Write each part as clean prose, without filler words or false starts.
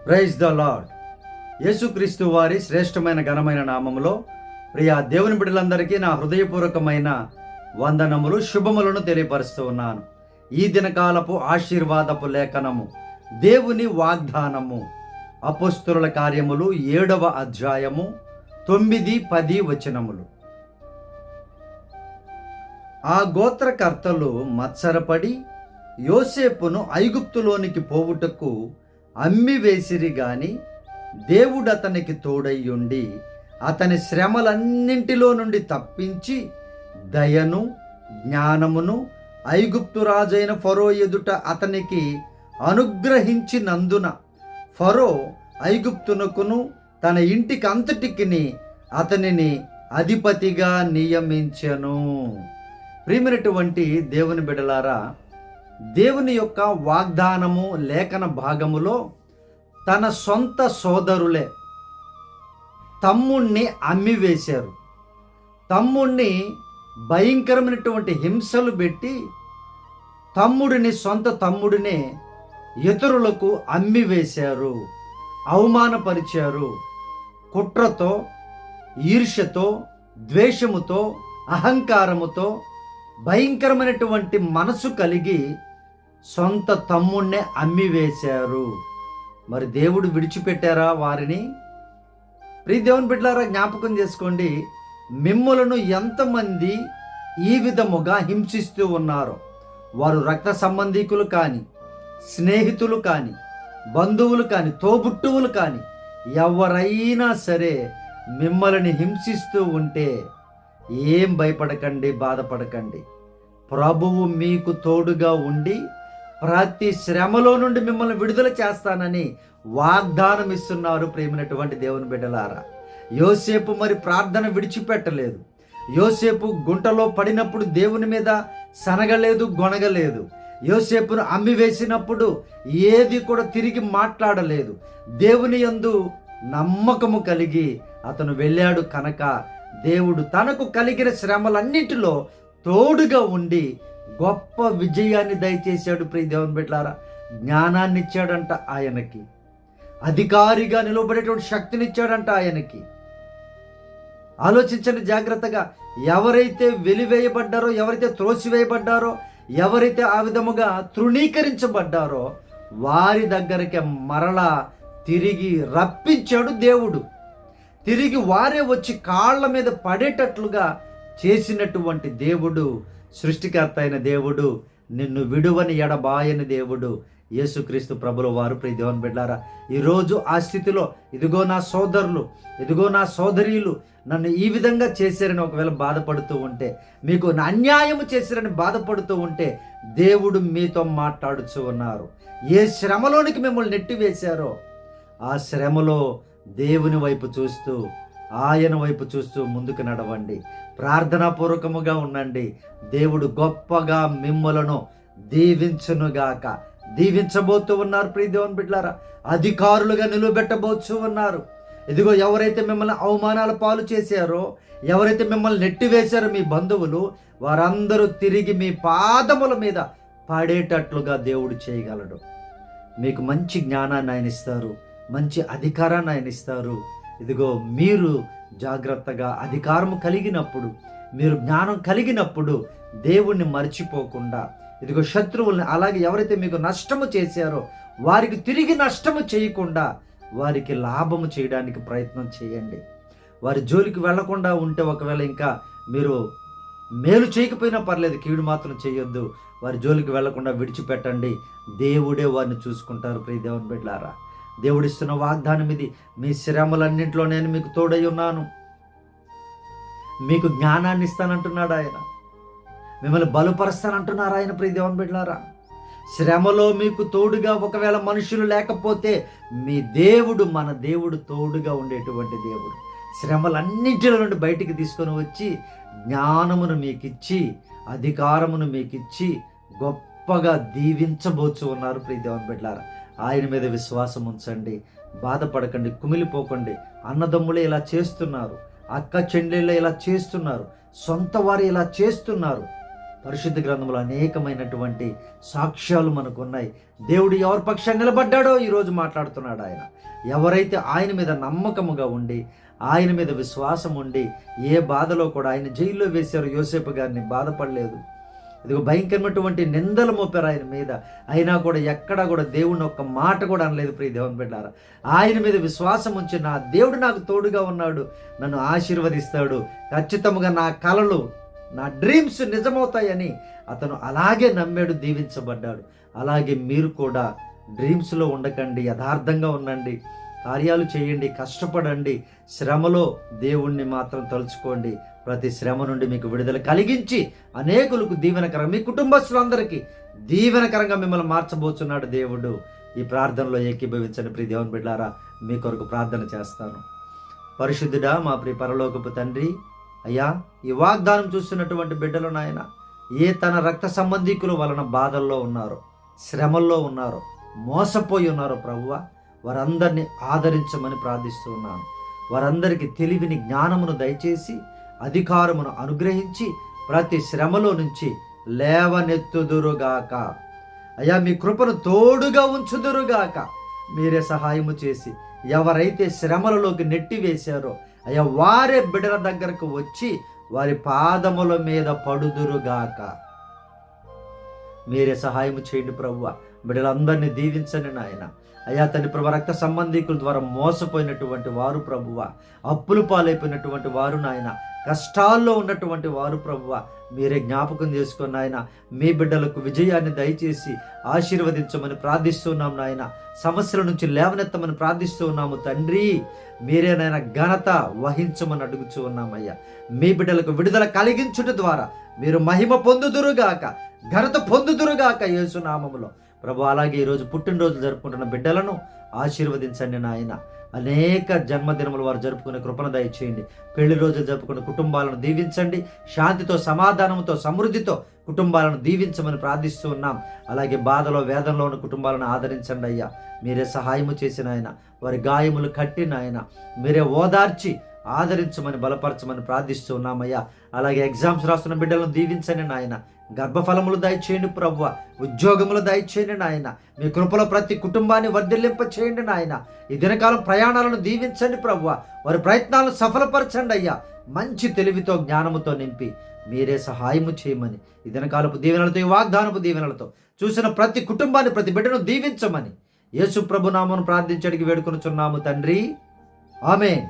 Praise the lord. యేసుక్రీస్తు వారి శ్రేష్టమైన ఘనమైన నామములో ప్రియ దేవుని బిడ్డలందరికీ నా హృదయపూర్వకమైన వందనములు, శుభములను తెలియపరుస్తూ ఉన్నాను. ఈ దినకాలపు ఆశీర్వాదపు లేఖనము, దేవుని వాగ్దానము, అపోస్తలుల కార్యములు 7వ అధ్యాయము 9-10 వచనములు. ఆ గోత్రకర్తలు మత్సరపడి యోసేపును ఐగుప్తులోనికి పోవుటకు అమ్మివేసిరి గాని దేవుడు అతనికి తోడయ్యుండి అతని శ్రమలన్నింటిలో నుండి తప్పించి దయను జ్ఞానమును ఐగుప్తు రాజైన ఫరో ఎదుట అతనికి అనుగ్రహించినందున ఫరో ఐగుప్తునకును తన ఇంటికి అంతటికిని అతనిని అధిపతిగా నియమించెను. ప్రియమైనటువంటి దేవుని బిడ్డలారా, దేవుని యొక్క వాగ్దానము లేఖన భాగములో తన సొంత సోదరులే తమ్ముణ్ణి అమ్మివేశారు. తమ్ముణ్ణి భయంకరమైనటువంటి హింసలు పెట్టి సొంత తమ్ముడినే ఇతరులకు అమ్మివేశారు, అవమానపరిచారు. కుట్రతో, ఈర్ష్యతో, ద్వేషముతో, అహంకారముతో, భయంకరమైనటువంటి మనసు కలిగి సొంత తమ్ముణ్ణే అమ్మివేశారు. మరి దేవుడు విడిచిపెట్టారా వారిని? ప్రియ దేవుని బిడ్డలారా, జ్ఞాపకం చేసుకోండి, మిమ్ములను ఎంతమంది ఈ విధముగా హింసిస్తూ ఉన్నారో, వారు రక్త సంబంధీకులు కానీ, స్నేహితులు కానీ, బంధువులు కానీ, తోబుట్టువులు కానీ, ఎవరైనా సరే మిమ్మల్ని హింసిస్తూ ఉంటే ఏం భయపడకండి, బాధపడకండి. ప్రభువు మీకు తోడుగా ఉండి ప్రతి శ్రమలో నుండి మిమ్మల్ని విడుదల చేస్తానని వాగ్దానం ఇస్తున్నారు. ప్రేమైనటువంటి దేవుని బిడ్డలారా, యోసేపు మరి ప్రార్థన విడిచిపెట్టలేదు. యోసేపు గుంటలో పడినప్పుడు దేవుని మీద సనగలేదు, గొనగలేదు. యోసేపును అమ్మివేసినప్పుడు ఏది కూడా తిరిగి మాట్లాడలేదు. దేవుని యందు నమ్మకము కలిగి అతను వెళ్ళాడు కనుక దేవుడు తనకు కలిగిన శ్రమలన్నింటిలో తోడుగా ఉండి గొప్ప విజయాన్ని దయచేశాడు. ప్రియ దేవుని బిడ్డలారా, జ్ఞానాన్ని ఇచ్చాడంట ఆయనకి, అధికారిగా నిలబడేటువంటి శక్తిని ఇచ్చాడంట ఆయనకి. ఆలోచించండి జాగ్రత్తగా. ఎవరైతే వెలివేయబడ్డారో, ఎవరైతే త్రోసివేయబడ్డారో, ఎవరైతే ఆ విధముగా తృణీకరించబడ్డారో వారి దగ్గరికి మరలా తిరిగి రప్పించాడు దేవుడు. తిరిగి వారే వచ్చి కాళ్ళ మీద పడేటట్లుగా చేసినటువంటి దేవుడు, సృష్టికర్త అయిన దేవుడు, నిన్ను విడువని ఎడబాయని దేవుడు యేసుక్రీస్తు ప్రభుల వారు. ప్రియ దేవుని బిడ్డలారా, ఈరోజు ఆ స్థితిలో ఇదిగో నా సోదరులు, ఇదిగో నా సోదరీలు నన్ను ఈ విధంగా చేశారని ఒకవేళ బాధపడుతూ ఉంటే, మీకు అన్యాయం చేశారని బాధపడుతూ ఉంటే దేవుడు మీతో మాట్లాడుతూ ఉన్నారు. ఏ శ్రమలోనికి మిమ్మల్ని నెట్టివేశారో ఆ శ్రమలో దేవుని వైపు చూస్తూ, ఆయన వైపు చూస్తూ ముందుకు నడవండి. ప్రార్థనాపూర్వకముగా ఉండండి. దేవుడు గొప్పగా మిమ్మలను దీవించునుగాక. దీవించబోతూ ఉన్నారు. ప్రియ దేవుని బిడ్డలారా, అధికారులుగా నిలబెట్టబోతూ ఉన్నారు. ఇదిగో ఎవరైతే మిమ్మల్ని అవమానాల పాలు చేశారో, ఎవరైతే మిమ్మల్ని నెట్టివేశారో మీ బంధువులు, వారందరూ తిరిగి మీ పాదముల మీద పడేటట్లుగా దేవుడు చేయగలడు. మీకు మంచి జ్ఞానాన్ని ఆయన ఇస్తారు, మంచి అధికారాన్ని ఆయన ఇస్తారు. ఇదిగో మీరు జాగ్రత్తగా అధికారం కలిగినప్పుడు, మీరు జ్ఞానం కలిగినప్పుడు దేవుణ్ణి మర్చిపోకుండా, ఇదిగో శత్రువుల్ని, అలాగే ఎవరైతే మీకు నష్టము చేశారో వారికి తిరిగి నష్టము చేయకుండా వారికి లాభము చేయడానికి ప్రయత్నం చేయండి. వారి జోలికి వెళ్లకుండా ఉంటే, ఒకవేళ ఇంకా మీరు మేలు చేయకపోయినా పర్లేదు, కీడు మాత్రం చేయొద్దు. వారి జోలికి వెళ్లకుండా విడిచిపెట్టండి. దేవుడే వారిని చూసుకుంటారు. ప్రియ దేవుని బిడ్డలారా, దేవుడిస్తున్న వాగ్దానం ఇది. మీ శ్రమలన్నింటిలో నేను మీకు తోడై ఉన్నాను, మీకు జ్ఞానాన్ని ఇస్తానంటున్నాడు ఆయన, మిమ్మల్ని బలపరుస్తానంటున్నారు ఆయన. ప్రియ దేవుని బిడ్డలారా, శ్రమలో మీకు తోడుగా ఒకవేళ మనుషులు లేకపోతే మీ దేవుడు, మన దేవుడు తోడుగా ఉండేటువంటి దేవుడు. శ్రమలన్నింటిలో నుండి బయటికి తీసుకొని వచ్చి జ్ఞానమును మీకిచ్చి, అధికారమును మీకిచ్చి గొప్పగా దీవించబోచు ఉన్నారు. ప్రియ దేవుని బిడ్డలారా, ఆయన మీద విశ్వాసం ఉంచండి, బాధపడకండి, కుమిలిపోకండి. అన్నదమ్ములే ఇలా చేస్తున్నారు, అక్క చెల్లెళ్ళే ఇలా చేస్తున్నారు, సొంత వారు ఇలా చేస్తున్నారు. పరిశుద్ధ గ్రంథంలో అనేకమైనటువంటి సాక్ష్యాలు మనకు ఉన్నాయి. దేవుడు ఎవరి పక్షాన్ని నిలబడ్డాడో ఈరోజు మాట్లాడుతున్నాడు ఆయన. ఎవరైతే ఆయన మీద నమ్మకముగా ఉండి, ఆయన మీద విశ్వాసం ఉండి, ఏ బాధలో కూడా, ఆయన జైల్లో వేశారు యోసేపు గారిని, బాధపడలేదు. ఇదిగో భయంకరమైనటువంటి నిందలు మోపారు ఆయన మీద, అయినా కూడా ఎక్కడా కూడా దేవుడిని ఒక్క మాట కూడా అనలేదు. ప్రియ దేవుని బిడ్డారా, ఆయన మీద విశ్వాసం ఉంచి, నా దేవుడు నాకు తోడుగా ఉన్నాడు, నన్ను ఆశీర్వదిస్తాడు, ఖచ్చితంగా నా కలలు, నా డ్రీమ్స్ నిజమవుతాయని అతను అలాగే నమ్మాడు, దీవించబడ్డాడు. అలాగే మీరు కూడా డ్రీమ్స్లో ఉండకండి, యథార్థంగా ఉండండి, కార్యాలు చేయండి, కష్టపడండి, శ్రమలో దేవుణ్ణి మాత్రం తలుచుకోండి. ప్రతి శ్రమ నుండి మీకు విడుదల కలిగించి అనేకులకు దీవెనకరంగా, మీ కుటుంబస్తులందరికీ దీవెనకరంగా మిమ్మల్ని మార్చబోతున్నాడు దేవుడు. ఈ ప్రార్థనలో ఏకీభవించండి. ప్రియ దేవుని బిడ్డారా, మీ కొరకు ప్రార్థన చేస్తాను. పరిశుద్ధుడా, మా ప్రియ పరలోకపు తండ్రి, అయ్యా, ఈ వాగ్దానం చూస్తున్నటువంటి బిడ్డలు నాయన, ఏ తన రక్త సంబంధికుల వలన బాధల్లో ఉన్నారో, శ్రమల్లో ఉన్నారో, మోసపోయి ఉన్నారో ప్రభువా, వారందరినీ ఆదరించమని ప్రార్థిస్తూ ఉన్నాను. వారందరికీ తెలివిని, జ్ఞానమును దయచేసి, అధికారమును అనుగ్రహించి, ప్రతి శ్రమలో నుంచి లేవనెత్తుదురుగాక. అయ్యా, మీ కృపను తోడుగా ఉంచుదురుగాక. మీరే సహాయము చేసి, ఎవరైతే శ్రమలలోకి నెట్టివేశారో అయ్యా, వారే బిడ్డల దగ్గరకు వచ్చి వారి పాదముల మీద పడుదురుగాక. మీరే సహాయము చేయండి ప్రభువా. బిడ్డలందరినీ దీవించండి నాయన. అయ్యా తండ్రి ప్రభు, రక్త సంబంధికుల ద్వారా మోసపోయినటువంటి వారు ప్రభువ, అప్పులు పాలైపోయినటువంటి వారు నాయన, కష్టాల్లో ఉన్నటువంటి వారు ప్రభువ, మీరే జ్ఞాపకం చేసుకుని నాయన, మీ బిడ్డలకు విజయాన్ని దయచేసి ఆశీర్వదించమని ప్రార్థిస్తున్నాం నాయన. సమస్యల నుంచి లేవనెత్తమని ప్రార్థిస్తూ ఉన్నాము తండ్రి. మీరే నాయన ఘనత వహించమని అడుగుచూ ఉన్నామయ్యా. మీ బిడ్డలకు విడుదల కలిగించుట ద్వారా మీరు మహిమ పొందుదురుగాక, ఘనత పొందుదురుగాక యేసునామములో ప్రభు. అలాగే ఈరోజు పుట్టినరోజులు జరుపుకుంటున్న బిడ్డలను ఆశీర్వదించండి నాయన. అనేక జన్మదినములు వారు జరుపుకునే కృపణ దయచేయండి. పెళ్లి రోజులు జరుపుకునే కుటుంబాలను దీవించండి. శాంతితో, సమాధానంతో, సమృద్ధితో కుటుంబాలను దీవించమని ప్రార్థిస్తూ ఉన్నాం. అలాగే బాధలో, వేదనలో ఉన్న కుటుంబాలను ఆదరించండి అయ్యా. మీరే సహాయము చేసిన ఆయన, వారి గాయములు కట్టిన ఆయన మీరే ఓదార్చి ఆదరించమని, బలపరచమని ప్రార్థిస్తూ ఉన్నామయ్యా. అలాగే ఎగ్జామ్స్ రాస్తున్న బిడ్డలను దీవించండి నాయన. గర్భఫలములు దయచేయండి ప్రభువ, ఉద్యోగములు దయచేయండి నాయన. మీ కృపలో ప్రతి కుటుంబాన్ని వర్ధిల్లింప చేయండి నాయన. ఈ దినకాలం ప్రయాణాలను దీవించండి ప్రభువ, వారి ప్రయత్నాలను సఫలపరచండి అయ్యా. మంచి తెలివితో, జ్ఞానముతో నింపి మీరే సహాయము చేయమని, ఈ దినకాలపు దీవెనలతో, ఈ వాగ్దానపు దీవెనలతో చూసిన ప్రతి కుటుంబాన్ని, ప్రతి బిడ్డను దీవించమని యేసు ప్రభు నామమును ప్రార్థించడానికి వేడుకొనుచున్నాము తండ్రి, ఆమేన్.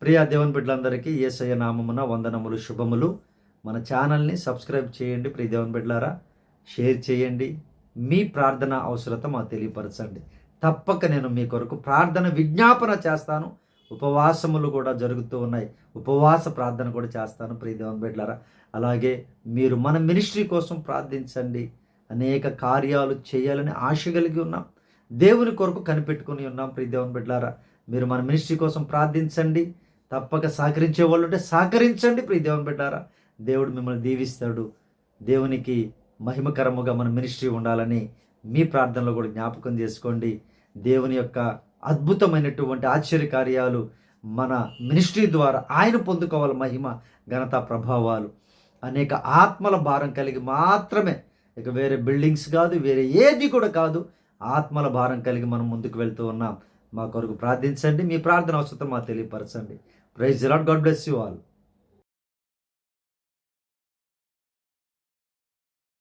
ప్రియా దేవుని బిడ్డలందరికీ యేసయ్య నామమున వందనములు, శుభములు. మన ఛానల్ని సబ్స్క్రైబ్ చేయండి. ప్రియ దేవుని బిడ్డలారా, షేర్ చేయండి. మీ ప్రార్థన అవసరత మాకు తెలియపరచండి. తప్పక నేను మీ కొరకు ప్రార్థన విజ్ఞాపన చేస్తాను. ఉపవాసములు కూడా జరుగుతూ ఉన్నాయి, ఉపవాస ప్రార్థన కూడా చేస్తాను. ప్రియ దేవుని బిడ్డలారా, అలాగే మీరు మన మినిస్ట్రీ కోసం ప్రార్థించండి. అనేక కార్యాలు చేయాలని ఆశ కలిగి ఉన్నాం, దేవుని కొరకు కనిపెట్టుకుని ఉన్నాం. ప్రియ దేవుని బిడ్డలారా, మీరు మన మినిస్ట్రీ కోసం ప్రార్థించండి. తప్పక సహకరించే వాళ్ళు ఉంటే సహకరించండి. ప్రియ దేవుని బిడ్డలారా, దేవుడు మిమ్మల్ని దీవిస్తాడు. దేవునికి మహిమకరముగా మన మినిస్ట్రీ ఉండాలని మీ ప్రార్థనలో కూడా జ్ఞాపకం చేసుకోండి. దేవుని యొక్క అద్భుతమైనటువంటి ఆశ్చర్యకార్యాలు మన మినిస్ట్రీ ద్వారా ఆయన పొందుకోవాలి. మహిమ, ఘనత, ప్రభావాలు. అనేక ఆత్మల భారం కలిగి మాత్రమే, ఇక వేరే బిల్డింగ్స్ కాదు, వేరే ఏది కూడా కాదు, ఆత్మల భారం కలిగి మనం ముందుకు వెళ్తూ ఉన్నాం. మా కొరకు ప్రార్థించండి. మీ ప్రార్థన అవసరం మాకు తెలియపరచండి. Praise the Lord. God bless you all.